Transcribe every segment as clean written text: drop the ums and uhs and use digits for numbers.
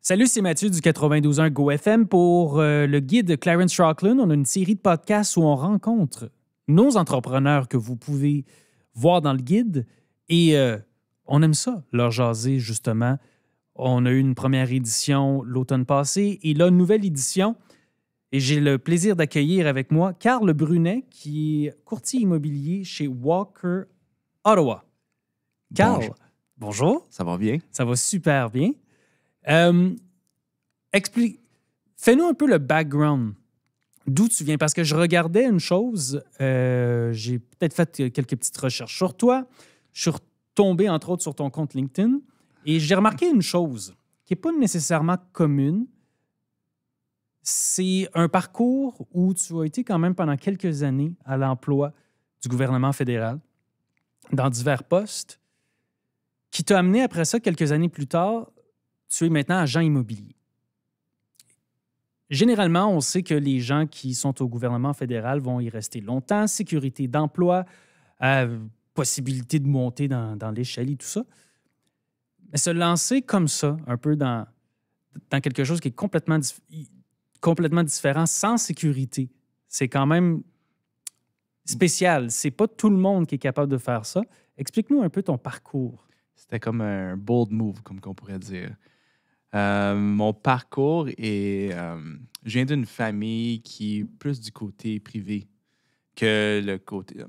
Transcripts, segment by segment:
Salut, c'est Mathieu du 92.1 GoFM pour le guide Clarence Rocklin. On a une série de podcasts où on rencontre nos entrepreneurs que vous pouvez voir dans le guide et on aime ça, leur jaser justement. On a eu une première édition l'automne passé et là, une nouvelle édition. Et j'ai le plaisir d'accueillir avec moi Carl Brunet, qui est courtier immobilier chez Walker Ottawa. Carl, bonjour. Ça va bien? Ça va super bien. Fais-nous un peu le background. D'où tu viens? Parce que je regardais une chose, j'ai peut-être fait quelques petites recherches sur toi. Je suis retombé, entre autres, sur ton compte LinkedIn et j'ai remarqué une chose qui n'est pas nécessairement commune. C'est un parcours où tu as été quand même pendant quelques années à l'emploi du gouvernement fédéral dans divers postes qui t'a amené après ça, quelques années plus tard, tu es maintenant agent immobilier. Généralement, on sait que les gens qui sont au gouvernement fédéral vont y rester longtemps, sécurité d'emploi, possibilité de monter dans l'échelle et tout ça. Mais se lancer comme ça, un peu dans quelque chose qui est complètement différent, sans sécurité, c'est quand même spécial. C'est pas tout le monde qui est capable de faire ça. Explique-nous un peu ton parcours. C'était comme un bold move, comme on pourrait dire. Mon parcours est... je viens d'une famille qui est plus du côté privé que le côté...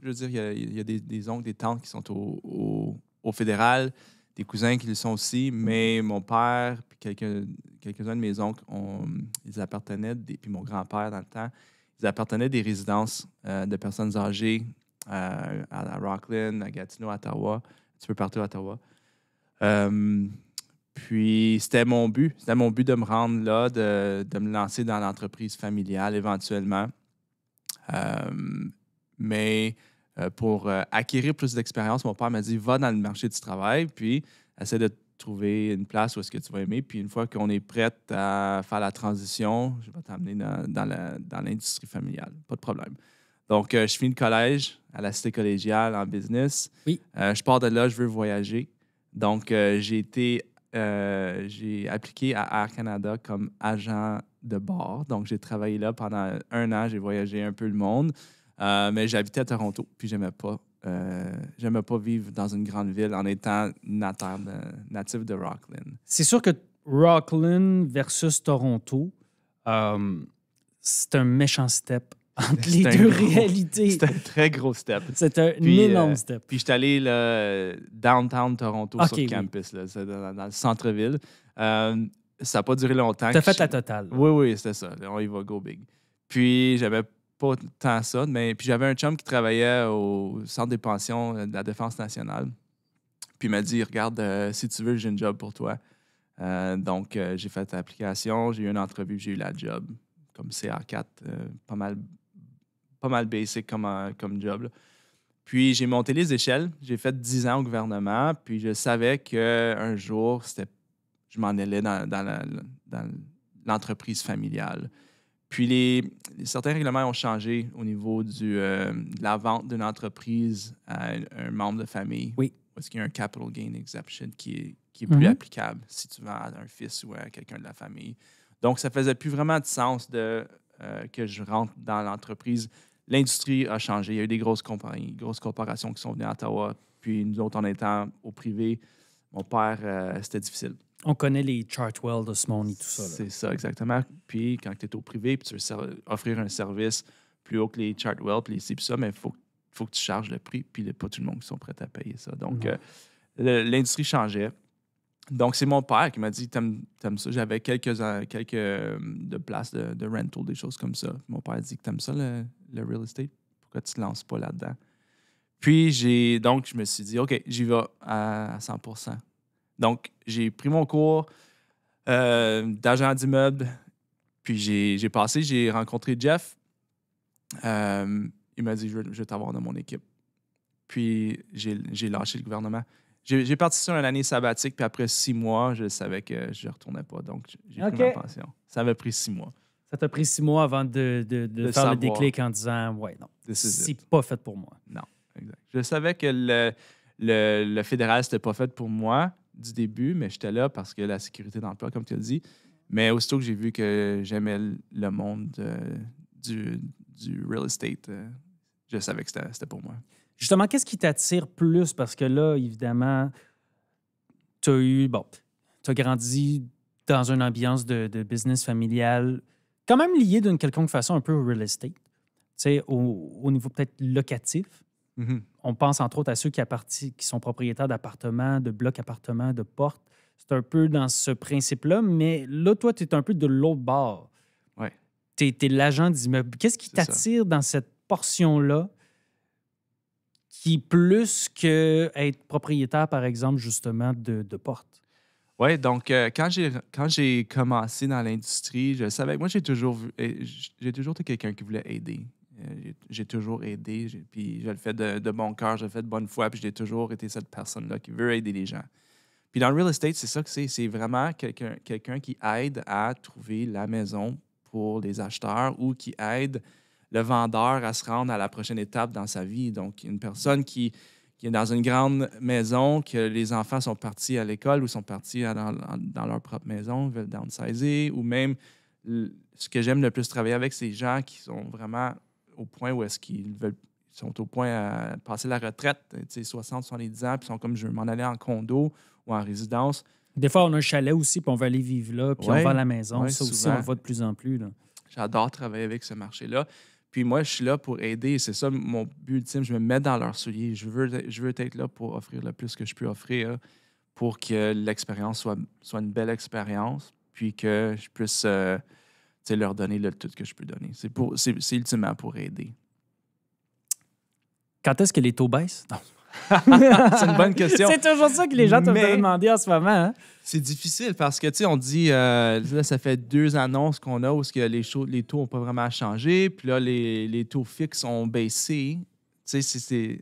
je veux dire, il y a des oncles, des tantes qui sont au fédéral, des cousins qui le sont aussi, mais mon père puis quelques-uns de mes oncles, ils appartenaient, puis mon grand-père dans le temps, ils appartenaient à des résidences de personnes âgées à Rocklin, à Gatineau, à Ottawa, un petit peu partout à Ottawa. Puis, c'était mon but. C'était mon but de me rendre là, de me lancer dans l'entreprise familiale éventuellement. Mais pour acquérir plus d'expérience, mon père m'a dit, va dans le marché du travail, puis essaie de trouver une place où est-ce que tu vas aimer. Puis, une fois qu'on est prête à faire la transition, je vais t'emmener dans l'industrie familiale. Pas de problème. Donc, je finis le collège à la cité collégiale en business. Oui. Je pars de là, je veux voyager. Donc, j'ai appliqué à Air Canada comme agent de bord. Donc, j'ai travaillé là pendant 1 an. J'ai voyagé un peu le monde. Mais j'habitais à Toronto, puis j'aimais pas vivre dans une grande ville en étant natif de Rocklin. C'est sûr que Rocklin versus Toronto, c'est un méchant step entre les deux réalités. C'est un très gros step. C'est un énorme step. Puis, je suis allé là, downtown Toronto sur oui. campus, là, c'est dans le centre-ville. Ça n'a pas duré longtemps. Tu as fait la totale. Oui, c'était ça. On y va, go big. Puis, j'avais pas tant ça, mais puis j'avais un chum qui travaillait au centre des pensions de la Défense nationale. Puis, il m'a dit, regarde, si tu veux, j'ai un job pour toi. Donc, j'ai fait l'application, j'ai eu une entrevue, j'ai eu la job comme CA4, pas mal basic comme job, là. Puis, j'ai monté les échelles. J'ai fait 10 ans au gouvernement. Puis, je savais qu'un jour, je m'en allais dans l'entreprise familiale. Puis, certains règlements ont changé au niveau de la vente d'une entreprise à un membre de famille. Oui. Parce qu'il y a un capital gain exemption qui est plus applicable si tu vends à un fils ou à quelqu'un de la famille. Donc, ça faisait plus vraiment de sens que je rentre dans l'entreprise. L'industrie a changé. Il y a eu des grosses compagnies, grosses corporations qui sont venues à Ottawa. Puis nous autres, en étant au privé, mon père, c'était difficile. On connaît les Chartwell de ce monde et tout ça. Là. C'est ça, exactement. Puis quand tu es au privé puis tu veux offrir un service plus haut que les Chartwell puis les ci puis ça, mais il faut que tu charges le prix. Puis il n'y a pas tout le monde qui sont prêts à payer ça. Donc, l'industrie changeait. Donc, c'est mon père qui m'a dit, t'aimes ça? J'avais quelques de places de rental, des choses comme ça. Mon père a dit, t'aimes ça, le real estate? Pourquoi tu ne te lances pas là-dedans? Puis, je me suis dit, OK, j'y vais à 100%. Donc, j'ai pris mon cours d'agent d'immeuble. Puis, j'ai rencontré Jeff. Il m'a dit, je veux t'avoir dans mon équipe. Puis, j'ai lâché le gouvernement. J'ai parti sur une année sabbatique, puis après 6 mois, je savais que je ne retournais pas. Donc, j'ai pris ma pension. Ça m'a pris 6 mois. Ça t'a pris 6 mois avant de faire savoir. le déclic en disant « Ouais, non, c'est pas fait pour moi. » Non, exact. Je savais que le fédéral, c'était pas fait pour moi, du début, mais j'étais là parce que la sécurité d'emploi, comme tu as dit. Mais aussitôt que j'ai vu que j'aimais le monde du real estate, je savais que c'était pour moi. Justement, qu'est-ce qui t'attire plus? Parce que là, évidemment, tu as grandi dans une ambiance de business familial, quand même lié d'une quelconque façon un peu au real estate, tu sais, au niveau peut-être locatif. Mhm. On pense entre autres à ceux qui sont propriétaires d'appartements, de blocs appartements, de portes. C'est un peu dans ce principe-là, mais là, toi, tu es un peu de l'autre bord. Ouais. Tu es l'agent d'immeuble. Qu'est-ce qui C'est ça. t'attire dans cette portion-là qui est plus qu'être propriétaire, par exemple, justement, de portes? Oui, donc quand j'ai commencé dans l'industrie, je savais. Moi, j'ai toujours été quelqu'un qui voulait aider. J'ai toujours aidé, puis je le fais de bon cœur, je le fais de bonne foi, puis j'ai toujours été cette personne-là qui veut aider les gens. Puis dans le real estate, c'est ça que c'est. C'est vraiment quelqu'un qui aide à trouver la maison pour les acheteurs ou qui aide le vendeur à se rendre à la prochaine étape dans sa vie. Donc, une personne qui est dans une grande maison, que les enfants sont partis à l'école ou sont partis dans leur propre maison, veulent downsizer, ou même ce que j'aime le plus travailler avec, c'est les gens qui sont vraiment au point où est-ce qu'ils veulent sont au point à passer la retraite, 60, 70 ans, puis sont comme je veux m'en aller en condo ou en résidence. Des fois, on a un chalet aussi, puis on va aller vivre là, puis on Ouais, va à la maison. ouais, Ça aussi, souvent. on le voit de plus en plus. Là. J'adore travailler avec ce marché-là. Puis moi, je suis là pour aider. C'est ça mon but ultime. Je me mets dans leurs souliers. Je veux être là pour offrir le plus que je peux offrir pour que l'expérience soit une belle expérience, puis que je puisse leur donner le tout que je peux donner. C'est ultimement pour aider. Quand est-ce que les taux baissent? Non. C'est une bonne question. C'est toujours ça que les gens te Mais demander en ce moment. Hein? c'est difficile parce que, tu sais, on dit, là, ça fait 2 annonces qu'on a où que les taux n'ont pas vraiment changé, puis là, les taux fixes ont baissé. Tu sais, si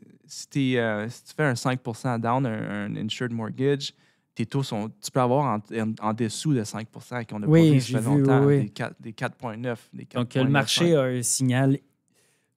tu fais un 5 down, un insured mortgage, tes taux tu peux avoir en dessous de 5 qu'on n'a pas vu j'ai depuis vu, longtemps, oui. des 4,9, des 4,95. Donc, le marché a un signal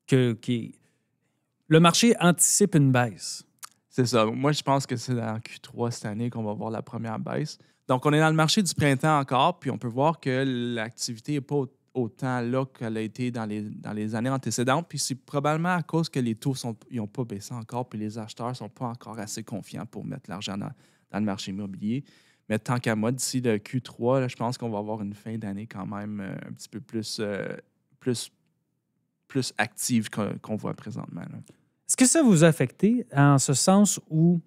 le marché anticipe une baisse. C'est ça. Moi, je pense que c'est dans Q3 cette année qu'on va voir la première baisse. Donc, on est dans le marché du printemps encore, puis on peut voir que l'activité n'est pas autant là qu'elle a été dans les années antécédentes. Puis c'est probablement à cause que les taux n'ont pas baissé encore, puis les acheteurs ne sont pas encore assez confiants pour mettre l'argent dans le marché immobilier. Mais tant qu'à moi, d'ici le Q3, là, je pense qu'on va avoir une fin d'année quand même un petit peu plus active qu'on voit présentement. Là. Est-ce que ça vous a affecté en ce sens où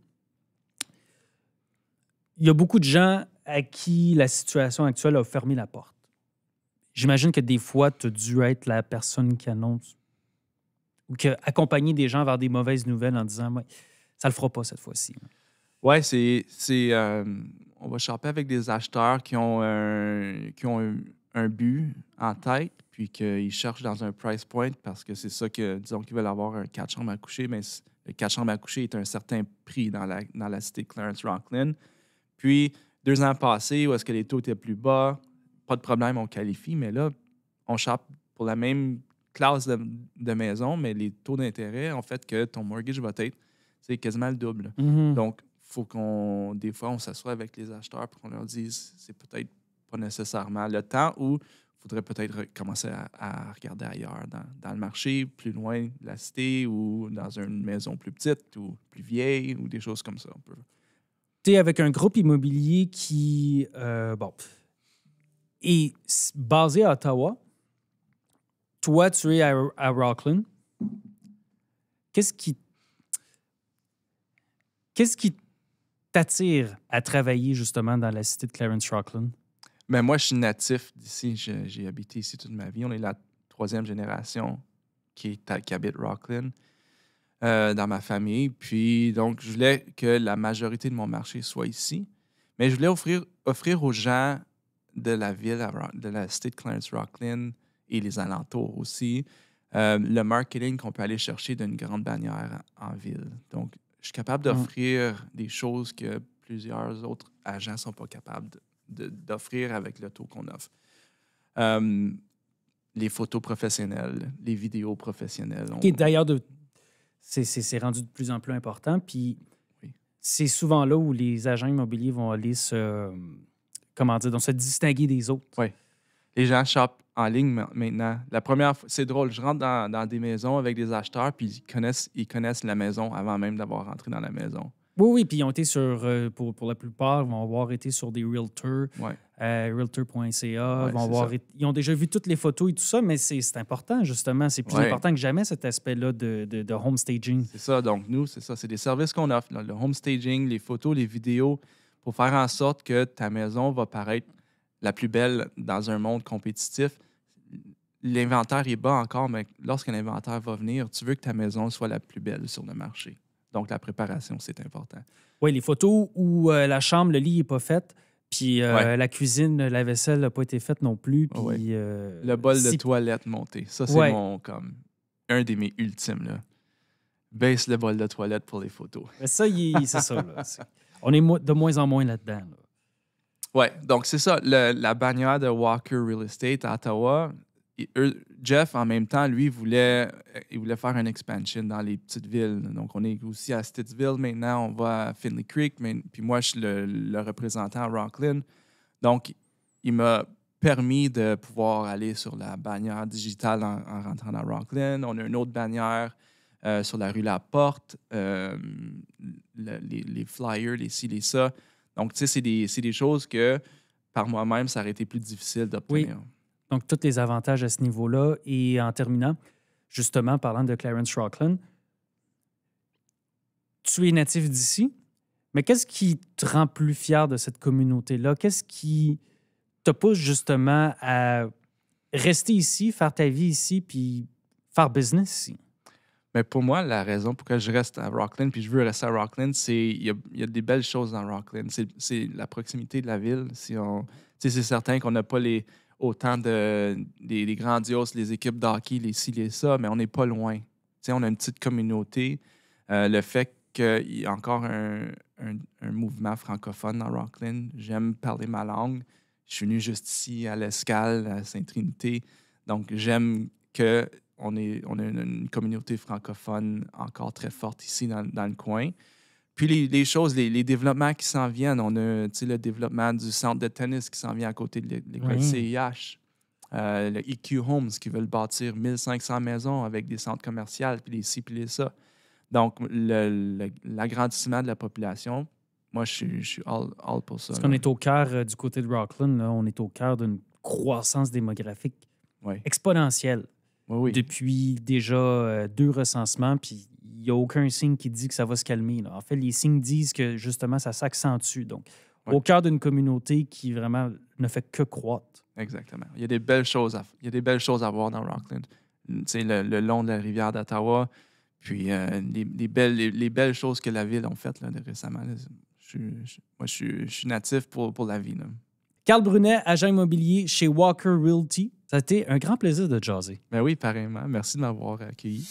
il y a beaucoup de gens à qui la situation actuelle a fermé la porte? J'imagine que des fois, tu as dû être la personne qui annonce ou qui a accompagné des gens vers des mauvaises nouvelles en disant ouais, ça le fera pas cette fois-ci. Oui, on va shopper avec des acheteurs qui ont un but en tête, puis qu'ils cherchent dans un price point parce que c'est ça que, disons qu'ils veulent avoir un 4 chambres à coucher, mais le 4 chambres à coucher est un certain prix dans la cité de Clarence-Rocklin. Puis, 2 ans passés, où est-ce que les taux étaient plus bas, pas de problème, on qualifie, mais là, on shoppe pour la même classe de maison, mais les taux d'intérêt ont fait que ton mortgage va être quasiment le double. Mm-hmm. Donc, faut des fois, on s'assoit avec les acheteurs pour qu'on leur dise c'est peut-être pas nécessairement le temps où il faudrait peut-être commencer à regarder ailleurs, dans le marché, plus loin de la cité ou dans une maison plus petite ou plus vieille ou des choses comme ça. Tu es avec un groupe immobilier qui est basé à Ottawa. Toi, tu es à Rockland. Qu'est-ce qui t'attire à travailler justement dans la cité de Clarence-Rocklin? Mais moi, je suis natif d'ici. J'ai habité ici toute ma vie. On est la 3e génération qui habite Rocklin dans ma famille. Puis, donc, je voulais que la majorité de mon marché soit ici. Mais je voulais offrir aux gens de la ville, de la cité de Clarence-Rocklin et les alentours aussi, le marketing qu'on peut aller chercher d'une grande bannière en ville. Donc, je suis capable d'offrir des choses que plusieurs autres agents ne sont pas capables d'offrir avec le taux qu'on offre. Les photos professionnelles, les vidéos professionnelles. D'ailleurs, c'est rendu de plus en plus important. Puis, oui. c'est souvent là où les agents immobiliers vont aller donc se distinguer des autres. Oui. Les gens shoppent en ligne maintenant. La première fois, c'est drôle, je rentre dans des maisons avec des acheteurs, puis ils connaissent la maison avant même d'avoir rentré dans la maison. Oui, puis ils ont été pour la plupart, ils vont avoir été sur des realtors, Ouais. realtor.ca, Ouais, ils ont déjà vu toutes les photos et tout ça, mais c'est important, justement. C'est plus important que jamais, cet aspect-là de home staging. C'est ça. Donc, nous, c'est ça. C'est des services qu'on offre. Là, le home staging, les photos, les vidéos, pour faire en sorte que ta maison va paraître la plus belle dans un monde compétitif. L'inventaire est bas encore, mais lorsque l'inventaire va venir, tu veux que ta maison soit la plus belle sur le marché. Donc, la préparation, c'est important. Oui, les photos où la chambre, le lit n'est pas fait, puis la cuisine, la vaisselle n'a pas été faite non plus. Puis, le bol de toilette monté. Ça, c'est un des mes ultimes. Là. Baisse le bol de toilette pour les photos. Mais ça, c'est ça. Là. On est de moins en moins là-dedans. Là. Oui, donc c'est ça. La bannière de Walker Real Estate à Ottawa, Jeff, en même temps, lui, il voulait faire une expansion dans les petites villes. Donc, on est aussi à Stittsville maintenant, on va à Finley Creek, puis moi, je suis le représentant à Rockland. Donc, il m'a permis de pouvoir aller sur la bannière digitale en rentrant dans Rockland. On a une autre bannière sur la rue Laporte, les flyers, les ci, les ça. Donc, tu sais, c'est des choses que, par moi-même, ça aurait été plus difficile d'obtenir. Oui. Donc, tous les avantages à ce niveau-là. Et en terminant, justement, parlant de Clarence Rockland, tu es natif d'ici, mais qu'est-ce qui te rend plus fier de cette communauté-là? Qu'est-ce qui te pousse justement à rester ici, faire ta vie ici, puis faire business ici? Mais pour moi, la raison pour laquelle je reste à Rockland, puis je veux rester à Rockland, c'est il y a des belles choses dans Rockland. C'est la proximité de la ville. C'est certain qu'on n'a pas autant des grandioses, les équipes d'hockey, les ci, les ça, mais on n'est pas loin. On a une petite communauté. Le fait qu'il y a encore un mouvement francophone dans Rockland, j'aime parler ma langue. Je suis venu juste ici à l'Escale, à Sainte-Trinité. Donc, j'aime qu'on a une communauté francophone encore très forte ici dans le coin. Puis les choses, les développements qui s'en viennent, on a le développement du centre de tennis qui s'en vient à côté de l'école CIH. Le EQ Homes qui veulent bâtir 1500 maisons avec des centres commerciaux, puis les ci, puis les ça. Donc, l'agrandissement de la population, moi, je suis all pour ça. Parce qu'on est au cœur du côté de Rockland, là, on est au cœur d'une croissance démographique exponentielle. Oui. Depuis déjà 2 recensements, puis il n'y a aucun signe qui dit que ça va se calmer. Là. En fait, les signes disent que justement, ça s'accentue. Donc, au cœur d'une communauté qui vraiment ne fait que croître. Exactement. Il y a des belles choses à voir dans Rockland. Le long de la rivière d'Ottawa, puis les belles choses que la ville a faites là, récemment. Là. Je suis natif pour la vie. Là. Carl Brunet, agent immobilier chez Walker Realty. Ça a été un grand plaisir de jaser. Ben oui, pareillement. Merci de m'avoir accueilli.